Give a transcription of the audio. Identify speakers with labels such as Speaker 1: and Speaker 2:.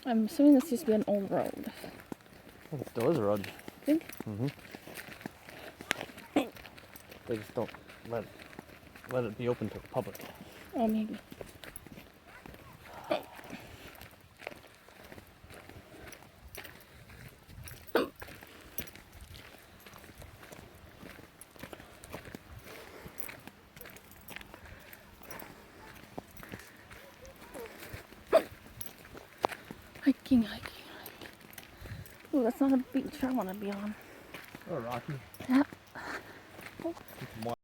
Speaker 1: I'm assuming this used to be an old road.
Speaker 2: Well, it still is a road.
Speaker 1: Think?
Speaker 2: Mm-hmm. They just don't let it be open to the public.
Speaker 1: Oh, maybe. Hiking, hiking, hiking. Ooh, that's not a beach I want to be on.
Speaker 2: Or Rocky.
Speaker 1: Yeah.